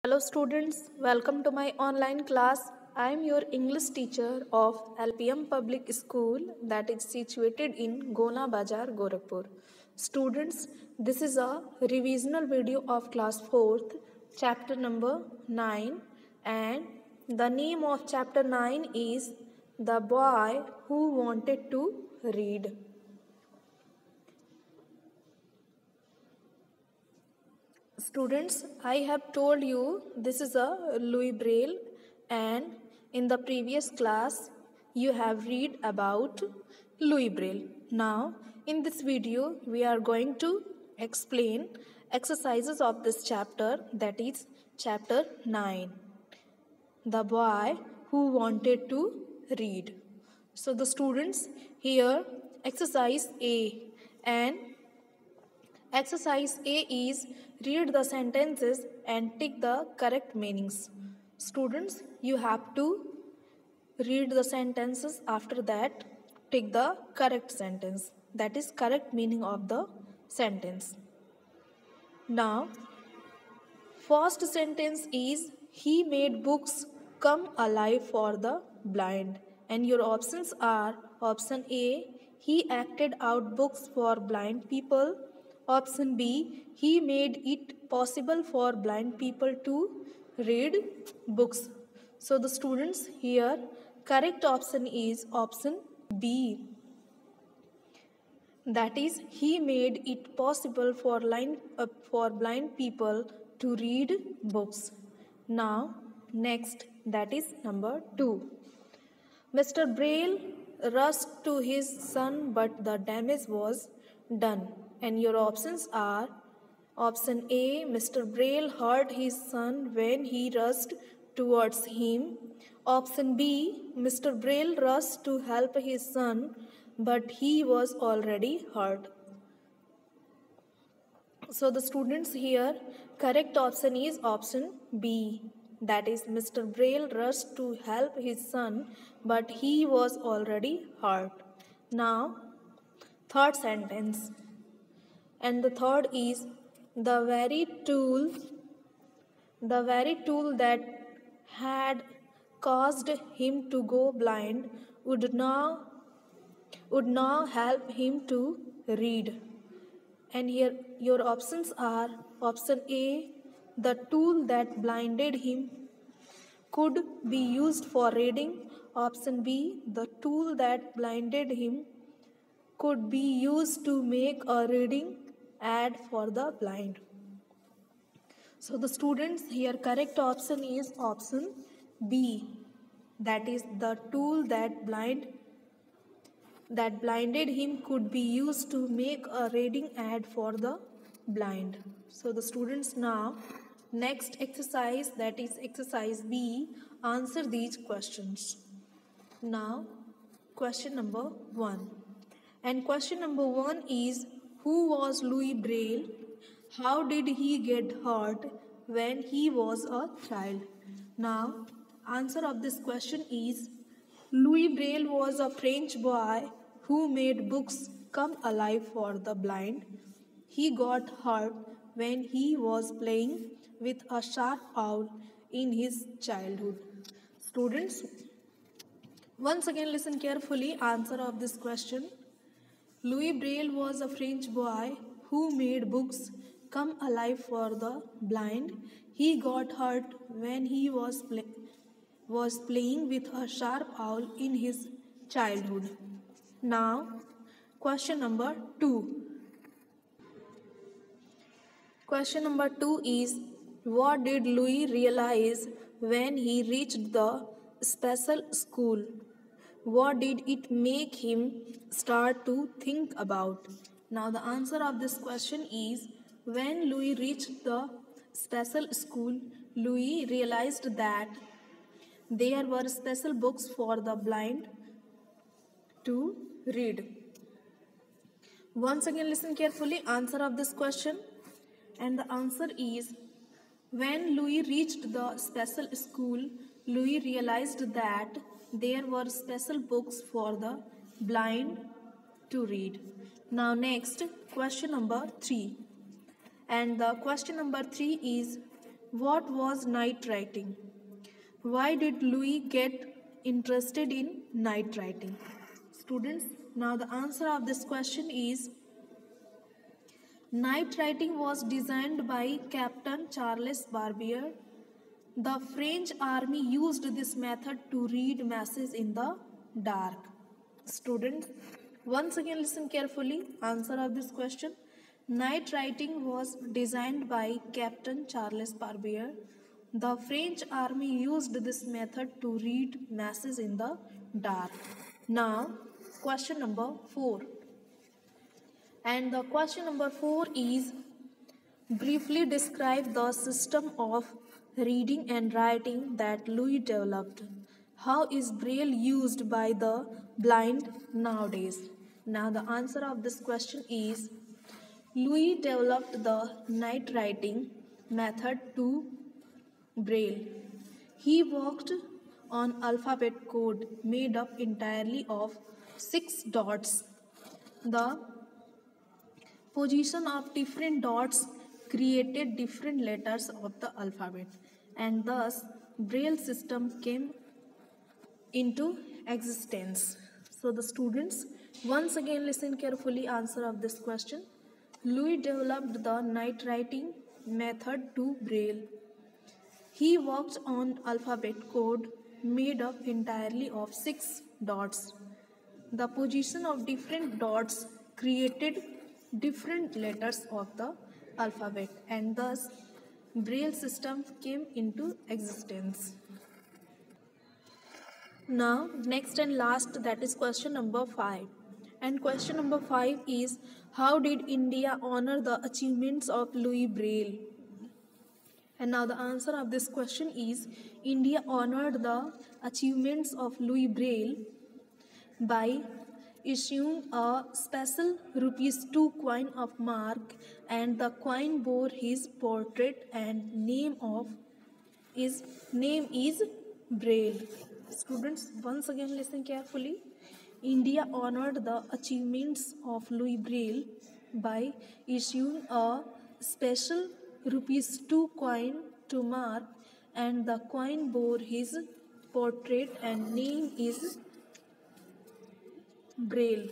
Hello students, welcome to my online class. I am your English teacher of LPM Public School that is situated in Gona Bazar, Gorakhpur. Students, this is a revisional video of class 4th, chapter number 9, and the name of chapter 9 is The Boy Who Wanted to Read. Students, I have told you this is a Louis Braille, and in the previous class you have read about Louis Braille. Now in this video we are going to explain exercises of this chapter, that is chapter 9, The Boy Who Wanted to Read. So the students, here exercise A, and exercise A is read the sentences and tick the correct meanings. Students, you have to read the sentences, after that tick the correct sentence, that is correct meaning of the sentence. Now, first sentence is he made books come alive for the blind, and your options are option A, he acted out books for blind people. Option B, he made it possible for blind people to read books. So the students, here correct option is option B, that is he made it possible for blind people to read books. Now next, that is number 2. Mr. Braille rushed to his son, but the damage was done, and your options are option A, Mr. Braille hurt his son when he rushed towards him. Option B, Mr. Braille rushed to help his son, but he was already hurt. So the students, here correct option is option B, that is Mr. Braille rushed to help his son, but he was already hurt. Now third sentence, and the third is the very tool that had caused him to go blind would now help him to read. And here your options are option A, the tool that blinded him could be used for reading. Option B, the tool that blinded him could be used to make a reading ad for the blind. So the students, here correct option is option B, that is the tool that blinded him could be used to make a reading ad for the blind. So the students, now next exercise, that is exercise B, answer these questions. Now question number 1, and question number 1 is who was Louis Braille? How did he get hurt when he was a child? Now answer of this question is Louis Braille was a French boy who made books come alive for the blind. He got hurt when he was playing with a sharp owl in his childhood. Students, once again listen carefully, answer of this question. Louis Braille was a French boy who made books come alive for the blind. He got hurt when he was playing with a sharp owl in his childhood. Now, question number 2. Question number 2 is what did Louis realize when he reached the special school? What did it make him start to think about? Now the answer of this question is when Louis reached the special school, Louis realized that there were special books for the blind to read. Once again listen carefully, answer of this question, and the answer is when Louis reached the special school, Louis realized that there were special books for the blind to read. Now next, question number 3. And the question number 3 is What was night writing? Why did Louis get interested in night writing? Students, now the answer of this question is night writing was designed by Captain Charles Barbier. The French army used this method to read messages in the dark. Students, once again listen carefully. Answer of this question. Night writing was designed by Captain Charles Barbier. The French army used this method to read messages in the dark. Now, question number 4. And the question number 4 is briefly describe the system of reading and writing that Louis developed. How is Braille used by the blind nowadays? Now the answer of this question is Louis developed the night writing method to Braille. He worked on alphabet code made up entirely of 6 dots. The position of different dots created different letters of the alphabet, and thus Braille system came into existence. So the students, once again listen carefully answer of this question. Louis developed the night writing method to Braille. He worked on alphabet code made up entirely of 6 dots. The position of different dots created different letters of the alphabet, and thus Braille system came into existence. Now, next and last, that is question number 5. And question number 5 is how did India honor the achievements of Louis Braille? And now the answer of this question is India honored the achievements of Louis Braille by issuing a special ₹2 coin of mark, and the coin bore his portrait and name is Braille. Students, once again listen carefully. India honored the achievements of Louis Braille by issuing a special ₹2 coin to mark, and the coin bore his portrait and name is Braille.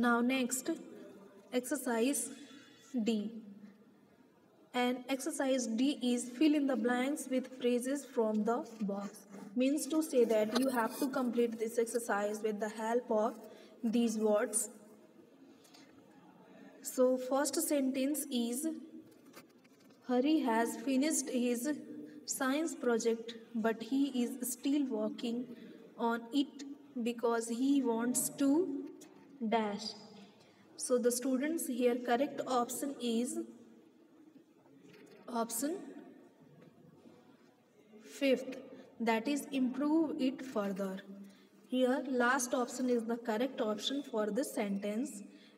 Now next, exercise D. And exercise D is fill in the blanks with phrases from the box. Means to say that you have to complete this exercise with the help of these words. So first sentence is Hari has finished his science project, but he is still working on it because he wants to dash. So the students here correct option is option 5th, that is improve it further. Here last option is the correct option for this sentence.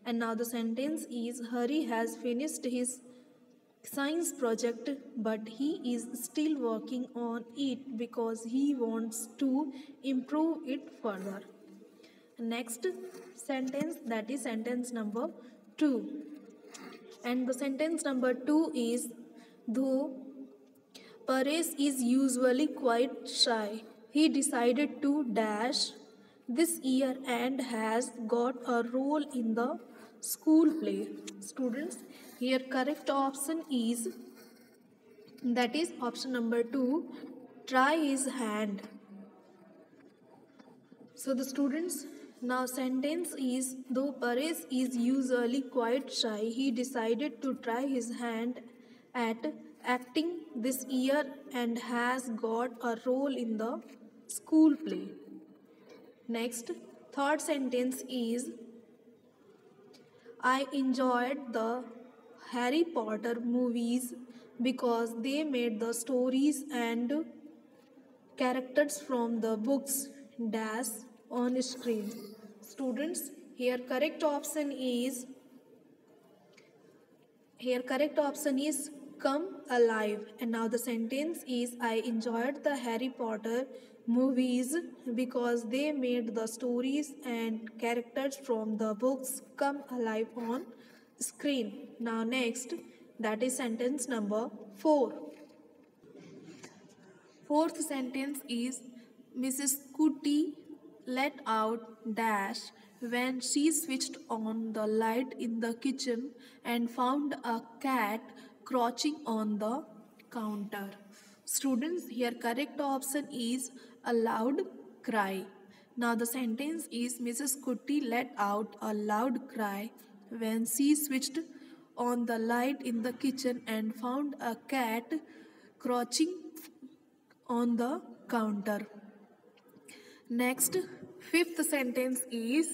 And now the sentence is Hari has finished his science project, but he is still working on it because he wants to improve it further. Next sentence, that is sentence number 2. And the sentence number 2 is though Paresh is usually quite shy, he decided to dash this year and has got a role in the school play. Students, here correct option is that is option number 2, try his hand. So the students, now sentence is though Paresh is usually quite shy, he decided to try his hand at acting this year and has got a role in the school play. Next, third sentence is I enjoyed the Harry Potter movies because they made the stories and characters from the books dash on screen. Students, here correct option is come alive. And now the sentence is I enjoyed the Harry Potter movies because they made the stories and characters from the books come alive on screen. Now next, That is sentence number 4. Fourth sentence is Mrs. Cootie let out dash when she switched on the light in the kitchen and found a cat crouching on the counter. Students, here correct option is a loud cry. Now the sentence is Mrs. Cootie let out a loud cry when she switched on the light in the kitchen and found a cat crouching on the counter. Next, fifth sentence is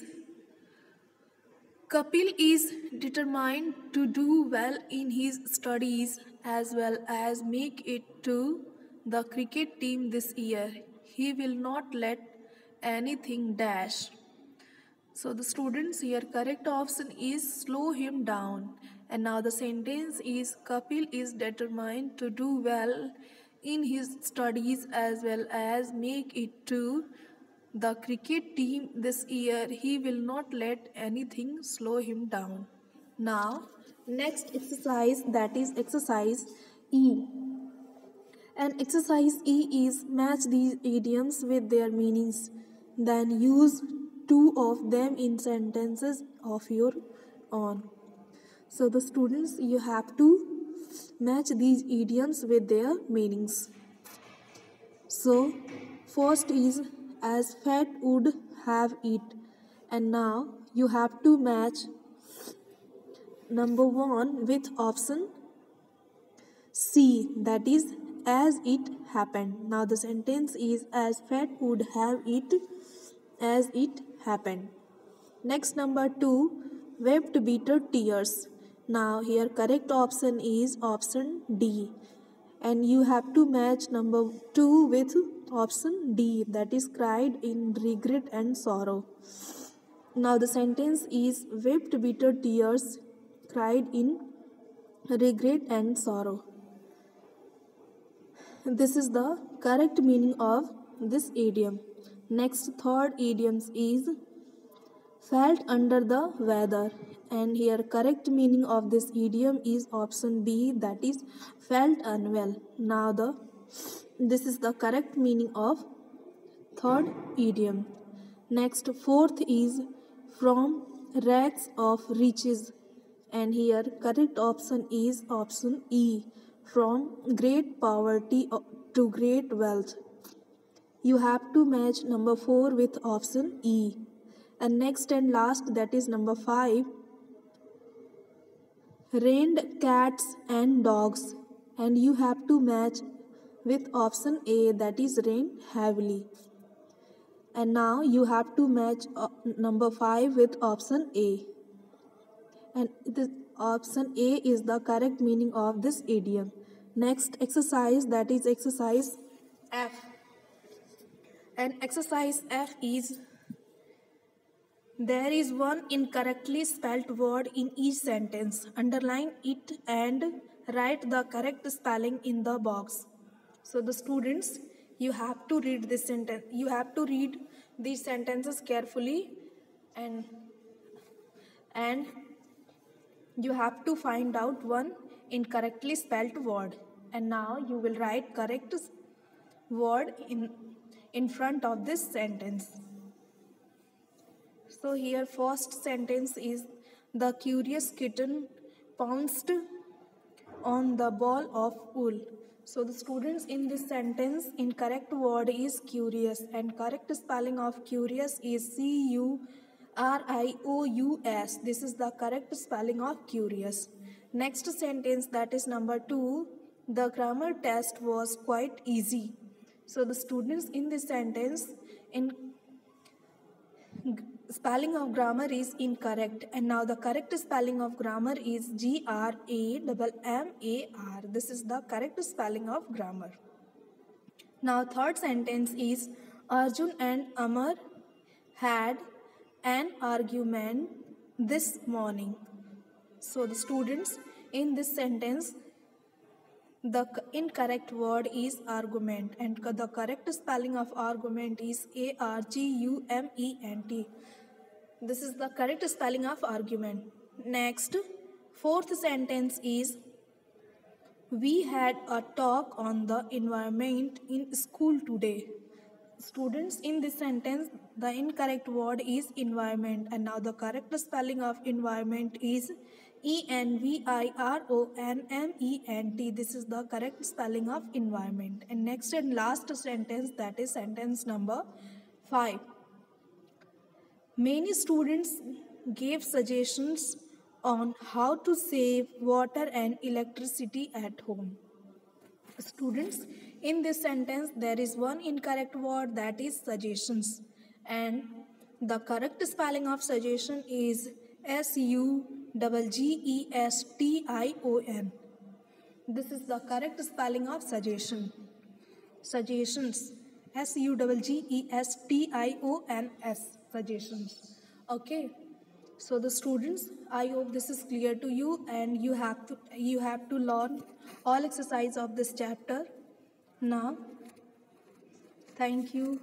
Kapil is determined to do well in his studies as well as make it to the cricket team this year. He will not let anything dash. So the students here correct option is slow him down. And now the sentence is Kapil is determined to do well in his studies as well as make it to the cricket team this year. He will not let anything slow him down. Now next exercise, that is exercise E. And exercise E is match these idioms with their meanings. Then use two of them in sentences of your own. So the students, you have to match these idioms with their meanings. So first is as fat would have it. And now you have to match number 1 with option C, that is as it happened. Now the sentence is as fat would have it as it happened. Next, number 2, wept bitter tears. Now here correct option is option D. And you have to match number 2 with option D, that is cried in regret and sorrow. Now the sentence is wept bitter tears, cried in regret and sorrow. This is the correct meaning of this idiom. Next, third idiom is felt under the weather. And here correct meaning of this idiom is option B, that is felt unwell. Now this is the correct meaning of third idiom. Next, fourth is from rags of riches. And here correct option is option E, from great poverty to great wealth. You have to match number 4 with option E. And next and last, that is number 5, rained cats and dogs. And you have to match with option A, that is rain heavily. And now you have to match number 5 with option A. And this option A is the correct meaning of this idiom. Next exercise, that is exercise F. And exercise F is there is one incorrectly spelled word in each sentence. Underline it and write the correct spelling in the box. So the students, you have to read this sentence. You have to read these sentences carefully and you have to find out one incorrectly spelled word. And now you will write correct word in front of this sentence. So here first sentence is the curious kitten pounced on the ball of wool. So the students, in this sentence, incorrect word is curious and correct spelling of curious is C-U-R-I-O-U-S. This is the correct spelling of curious. Next sentence, that is number 2, the grammar test was quite easy. So the students, in this sentence, spelling of grammar is incorrect, and now the correct spelling of grammar is G-R-A-M-M-A-R. This is the correct spelling of grammar. Now third sentence is Arjun and Amar had an argument this morning. So the students, in this sentence, the incorrect word is argument and the correct spelling of argument is A-R-G-U-M-E-N-T. This is the correct spelling of argument. Next, fourth sentence is We had a talk on the environment in school today. Students, in this sentence, the incorrect word is environment, and now the correct spelling of environment is environment. This is the correct spelling of environment. And next and last sentence, that is sentence number 5. Many students gave suggestions on how to save water and electricity at home. Students, in this sentence, there is one incorrect word, that is suggestions. And the correct spelling of suggestion is SUGGESTION. This is the correct spelling of suggestion. Suggestions. SUGGESTIONS. Suggestions. Okay. So the students, I hope this is clear to you, and you have to learn all exercise of this chapter. Now, thank you.